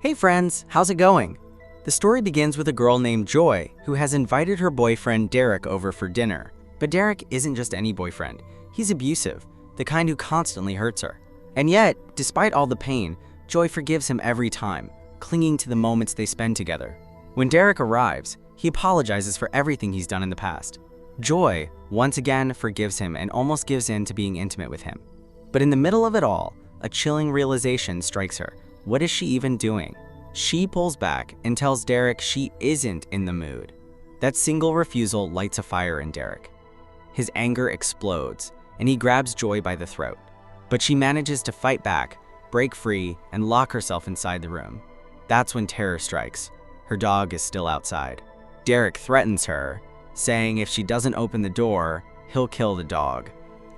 Hey friends, how's it going? The story begins with a girl named Joy who has invited her boyfriend Derek over for dinner. But Derek isn't just any boyfriend. He's abusive, the kind who constantly hurts her. And yet, despite all the pain, Joy forgives him every time, clinging to the moments they spend together. When Derek arrives, he apologizes for everything he's done in the past. Joy, once again, forgives him and almost gives in to being intimate with him. But in the middle of it all, a chilling realization strikes her. What is she even doing? She pulls back and tells Derek she isn't in the mood. That single refusal lights a fire in Derek. His anger explodes, and he grabs Joy by the throat. But she manages to fight back, break free, and lock herself inside the room. That's when terror strikes. Her dog is still outside. Derek threatens her, saying if she doesn't open the door, he'll kill the dog.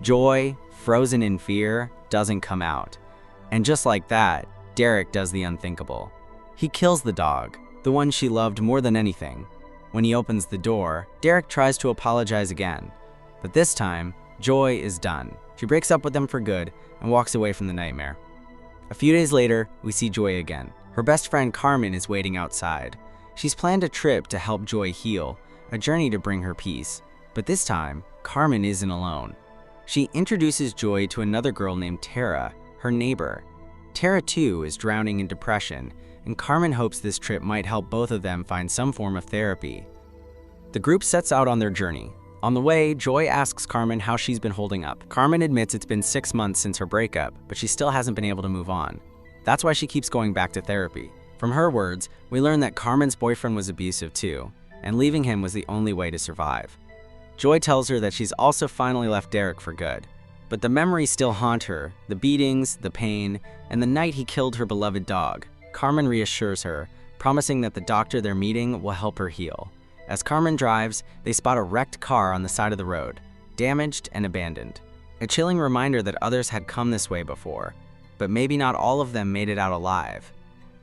Joy, frozen in fear, doesn't come out. And just like that, Derek does the unthinkable. He kills the dog, the one she loved more than anything. When he opens the door, Derek tries to apologize again. But this time, Joy is done. She breaks up with him for good and walks away from the nightmare. A few days later, we see Joy again. Her best friend Carmen is waiting outside. She's planned a trip to help Joy heal, a journey to bring her peace. But this time, Carmen isn't alone. She introduces Joy to another girl named Tara, her neighbor. Tara too is drowning in depression, and Carmen hopes this trip might help both of them find some form of therapy. The group sets out on their journey. On the way, Joy asks Carmen how she's been holding up. Carmen admits it's been 6 months since her breakup, but she still hasn't been able to move on. That's why she keeps going back to therapy. From her words, we learn that Carmen's boyfriend was abusive too, and leaving him was the only way to survive. Joy tells her that she's also finally left Derek for good. But the memories still haunt her, the beatings, the pain, and the night he killed her beloved dog. Carmen reassures her, promising that the doctor they're meeting will help her heal. As Carmen drives, they spot a wrecked car on the side of the road, damaged and abandoned. A chilling reminder that others had come this way before, but maybe not all of them made it out alive.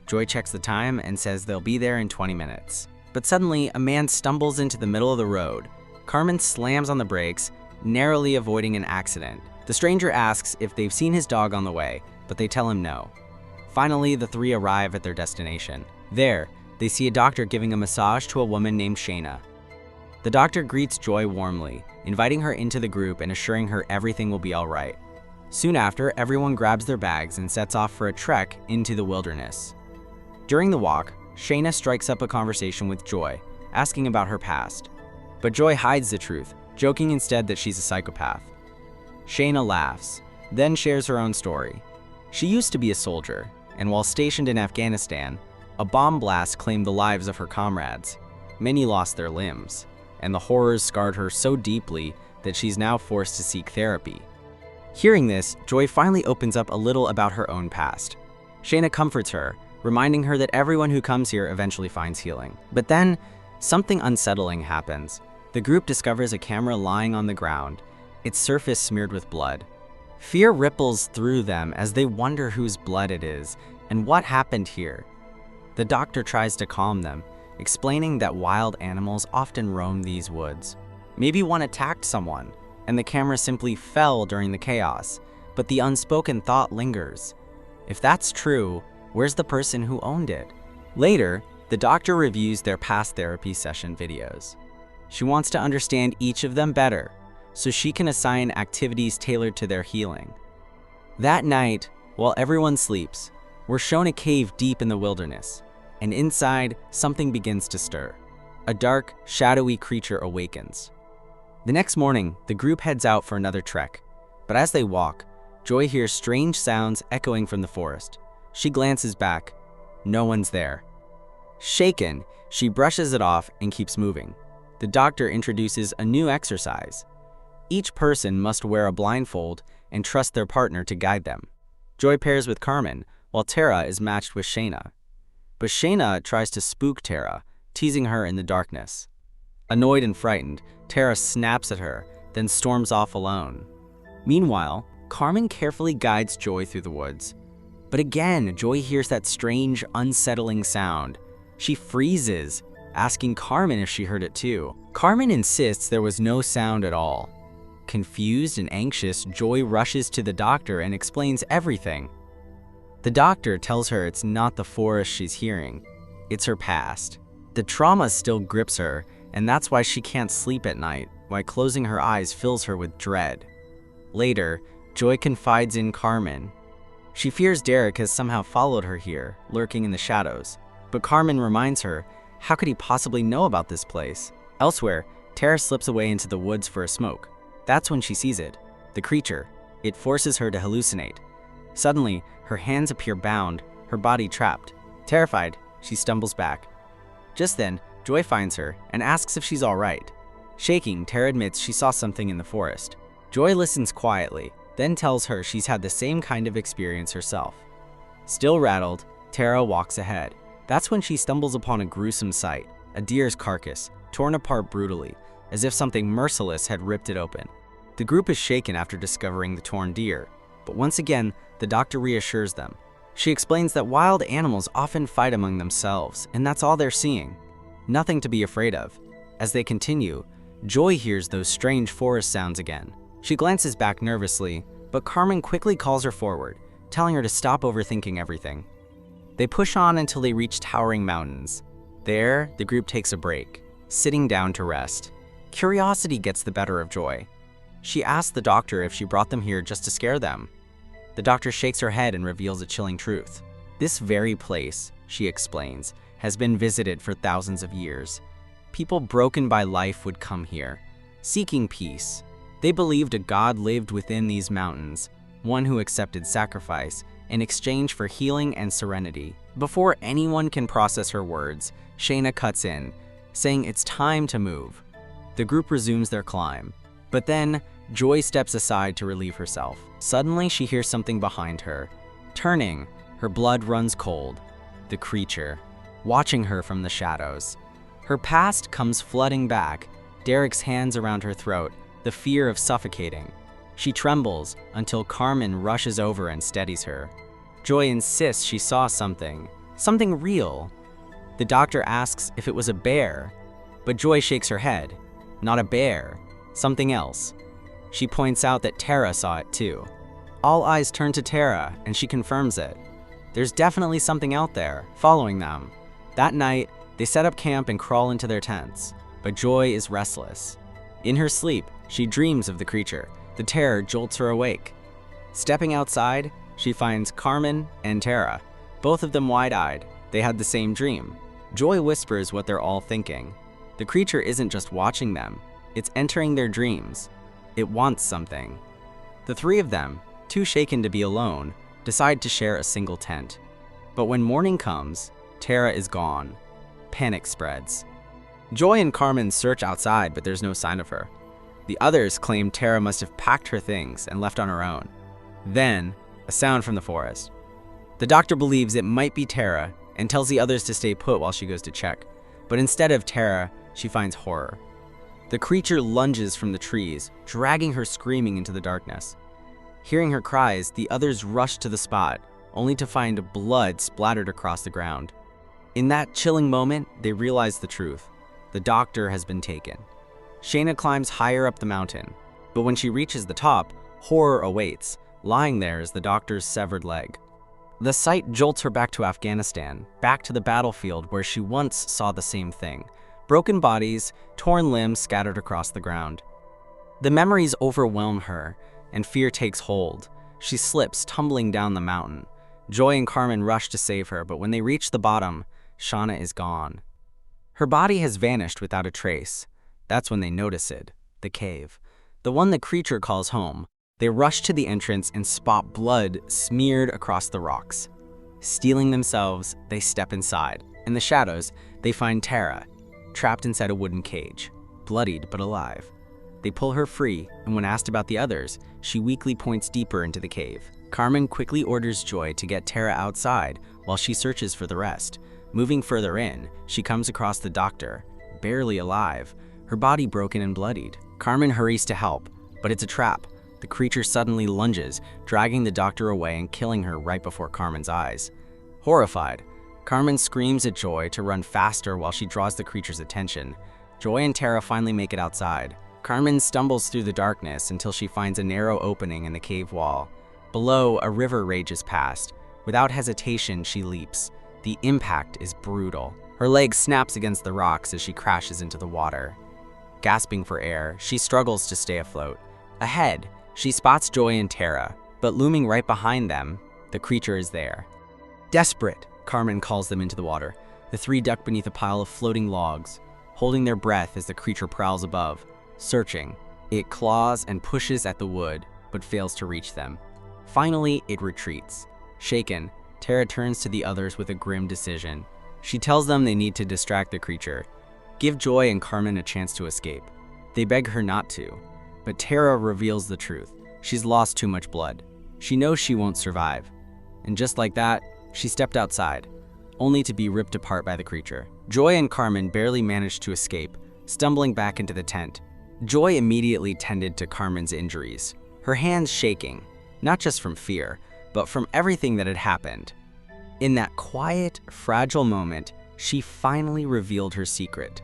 Joy checks the time and says they'll be there in 20 minutes. But suddenly, a man stumbles into the middle of the road. Carmen slams on the brakes, narrowly avoiding an accident. The stranger asks if they've seen his dog on the way, but they tell him no. Finally, the three arrive at their destination. There, they see a doctor giving a massage to a woman named Shayna. The doctor greets Joy warmly, inviting her into the group and assuring her everything will be all right. Soon after, everyone grabs their bags and sets off for a trek into the wilderness. During the walk, Shayna strikes up a conversation with Joy, asking about her past. But Joy hides the truth, joking instead that she's a psychopath. Shayna laughs, then shares her own story. She used to be a soldier, and while stationed in Afghanistan, a bomb blast claimed the lives of her comrades. Many lost their limbs, and the horrors scarred her so deeply that she's now forced to seek therapy. Hearing this, Joy finally opens up a little about her own past. Shayna comforts her, reminding her that everyone who comes here eventually finds healing. But then, something unsettling happens. The group discovers a camera lying on the ground, its surface smeared with blood. Fear ripples through them as they wonder whose blood it is and what happened here. The doctor tries to calm them, explaining that wild animals often roam these woods. Maybe one attacked someone, and the camera simply fell during the chaos, but the unspoken thought lingers. If that's true, where's the person who owned it? Later, the doctor reviews their past therapy session videos. She wants to understand each of them better, so she can assign activities tailored to their healing. That night, while everyone sleeps, we're shown a cave deep in the wilderness, and inside, something begins to stir. A dark, shadowy creature awakens. The next morning, the group heads out for another trek, but as they walk, Joy hears strange sounds echoing from the forest. She glances back. No one's there. Shaken, she brushes it off and keeps moving. The doctor introduces a new exercise. Each person must wear a blindfold and trust their partner to guide them. Joy pairs with Carmen, while Tara is matched with Shayna. But Shayna tries to spook Tara, teasing her in the darkness. Annoyed and frightened, Tara snaps at her, then storms off alone. Meanwhile, Carmen carefully guides Joy through the woods. But again, Joy hears that strange, unsettling sound. She freezes, asking Carmen if she heard it too. Carmen insists there was no sound at all. Confused and anxious, Joy rushes to the doctor and explains everything. The doctor tells her it's not the forest she's hearing, it's her past. The trauma still grips her, and that's why she can't sleep at night, why closing her eyes fills her with dread. Later, Joy confides in Carmen. She fears Derek has somehow followed her here, lurking in the shadows. But Carmen reminds her, how could he possibly know about this place? Elsewhere, Tara slips away into the woods for a smoke. That's when she sees it, the creature. It forces her to hallucinate. Suddenly, her hands appear bound, her body trapped. Terrified, she stumbles back. Just then, Joy finds her and asks if she's all right. Shaking, Tara admits she saw something in the forest. Joy listens quietly, then tells her she's had the same kind of experience herself. Still rattled, Tara walks ahead. That's when she stumbles upon a gruesome sight, a deer's carcass, torn apart brutally, as if something merciless had ripped it open. The group is shaken after discovering the torn deer, but once again, the doctor reassures them. She explains that wild animals often fight among themselves, and that's all they're seeing. Nothing to be afraid of. As they continue, Joy hears those strange forest sounds again. She glances back nervously, but Carmen quickly calls her forward, telling her to stop overthinking everything. They push on until they reach towering mountains. There, the group takes a break, sitting down to rest. Curiosity gets the better of Joy. She asks the doctor if she brought them here just to scare them. The doctor shakes her head and reveals a chilling truth. This very place, she explains, has been visited for thousands of years. People broken by life would come here, seeking peace. They believed a god lived within these mountains, one who accepted sacrifice in exchange for healing and serenity. Before anyone can process her words, Shayna cuts in, saying it's time to move. The group resumes their climb, but then Joy steps aside to relieve herself. Suddenly, she hears something behind her. Turning, her blood runs cold. The creature, watching her from the shadows. Her past comes flooding back, Derek's hands around her throat, the fear of suffocating. She trembles until Carmen rushes over and steadies her. Joy insists she saw something real. The doctor asks if it was a bear, but Joy shakes her head. Not a bear, something else. She points out that Tara saw it too. All eyes turn to Tara, and she confirms it. There's definitely something out there, following them. That night, they set up camp and crawl into their tents, but Joy is restless. In her sleep, she dreams of the creature. The terror jolts her awake. Stepping outside, she finds Carmen and Tara, both of them wide-eyed. They had the same dream. Joy whispers what they're all thinking. The creature isn't just watching them, it's entering their dreams. It wants something. The three of them, too shaken to be alone, decide to share a single tent. But when morning comes, Tara is gone. Panic spreads. Joy and Carmen search outside, but there's no sign of her. The others claim Tara must have packed her things and left on her own. Then, a sound from the forest. The doctor believes it might be Tara and tells the others to stay put while she goes to check. But instead of Tara, she finds horror. The creature lunges from the trees, dragging her screaming into the darkness. Hearing her cries, the others rush to the spot, only to find blood splattered across the ground. In that chilling moment, they realize the truth. The doctor has been taken. Shayna climbs higher up the mountain, but when she reaches the top, horror awaits. Lying there is the doctor's severed leg. The sight jolts her back to Afghanistan, back to the battlefield where she once saw the same thing. Broken bodies, torn limbs scattered across the ground. The memories overwhelm her, and fear takes hold. She slips, tumbling down the mountain. Joy and Carmen rush to save her, but when they reach the bottom, Shauna is gone. Her body has vanished without a trace. That's when they notice it, the cave, the one the creature calls home. They rush to the entrance and spot blood smeared across the rocks. Steeling themselves, they step inside. In the shadows, they find Tara, trapped inside a wooden cage, bloodied but alive. They pull her free, and when asked about the others, she weakly points deeper into the cave. Carmen quickly orders Joy to get Tara outside while she searches for the rest. Moving further in, she comes across the doctor, barely alive, her body broken and bloodied. Carmen hurries to help, but it's a trap. The creature suddenly lunges, dragging the doctor away and killing her right before Carmen's eyes. Horrified, Carmen screams at Joy to run faster while she draws the creature's attention. Joy and Tara finally make it outside. Carmen stumbles through the darkness until she finds a narrow opening in the cave wall. Below, a river rages past, Without hesitation, she leaps. The impact is brutal. Her leg snaps against the rocks as she crashes into the water. Gasping for air, she struggles to stay afloat. Ahead, she spots Joy and Tara, but looming right behind them, the creature is there. Desperate, Carmen calls them into the water. The three duck beneath a pile of floating logs, holding their breath as the creature prowls above. Searching, it claws and pushes at the wood, but fails to reach them. Finally, it retreats. Shaken, Tara turns to the others with a grim decision. She tells them they need to distract the creature, give Joy and Carmen a chance to escape. They beg her not to, but Tara reveals the truth. She's lost too much blood. She knows she won't survive. And just like that, she stepped outside, only to be ripped apart by the creature. Joy and Carmen barely managed to escape, stumbling back into the tent. Joy immediately tended to Carmen's injuries, her hands shaking, not just from fear, but from everything that had happened. In that quiet, fragile moment, she finally revealed her secret.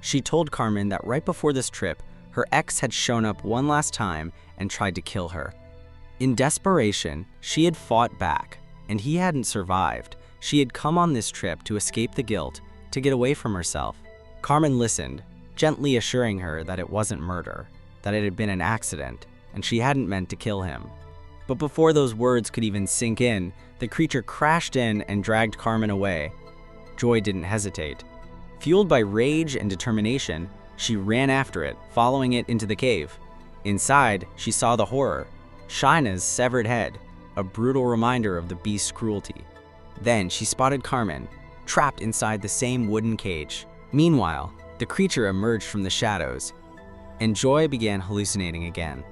She told Carmen that right before this trip, her ex had shown up one last time and tried to kill her. In desperation, she had fought back, and he hadn't survived. She had come on this trip to escape the guilt, to get away from herself. Carmen listened, gently assuring her that it wasn't murder, that it had been an accident, and she hadn't meant to kill him. But before those words could even sink in, the creature crashed in and dragged Carmen away. Joy didn't hesitate. Fueled by rage and determination, she ran after it, following it into the cave. Inside, she saw the horror, Shaina's severed head, a brutal reminder of the beast's cruelty. Then she spotted Carmen, trapped inside the same wooden cage. Meanwhile, the creature emerged from the shadows, and Joy began hallucinating again.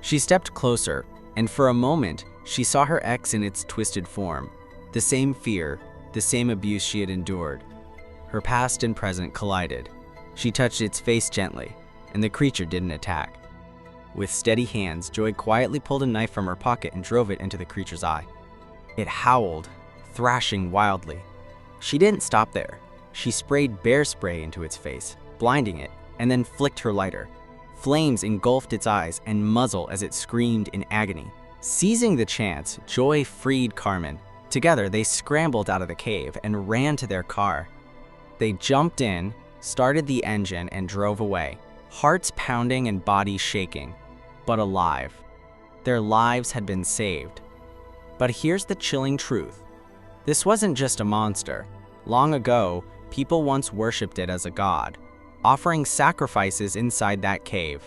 She stepped closer, and for a moment, she saw her ex in its twisted form. The same fear, the same abuse she had endured. Her past and present collided. She touched its face gently, and the creature didn't attack. With steady hands, Joy quietly pulled a knife from her pocket and drove it into the creature's eye. It howled, thrashing wildly. She didn't stop there. She sprayed bear spray into its face, blinding it, and then flicked her lighter. Flames engulfed its eyes and muzzle as it screamed in agony. Seizing the chance, Joy freed Carmen. Together, they scrambled out of the cave and ran to their car. They jumped in, started the engine, and drove away, hearts pounding and bodies shaking, but alive. Their lives had been saved. But here's the chilling truth. This wasn't just a monster. Long ago, people once worshipped it as a god, offering sacrifices inside that cave.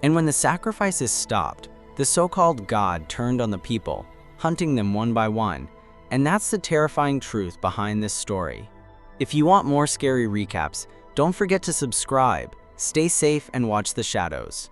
And when the sacrifices stopped, the so-called god turned on the people, hunting them one by one. And that's the terrifying truth behind this story. If you want more scary recaps, don't forget to subscribe, stay safe, and watch the shadows.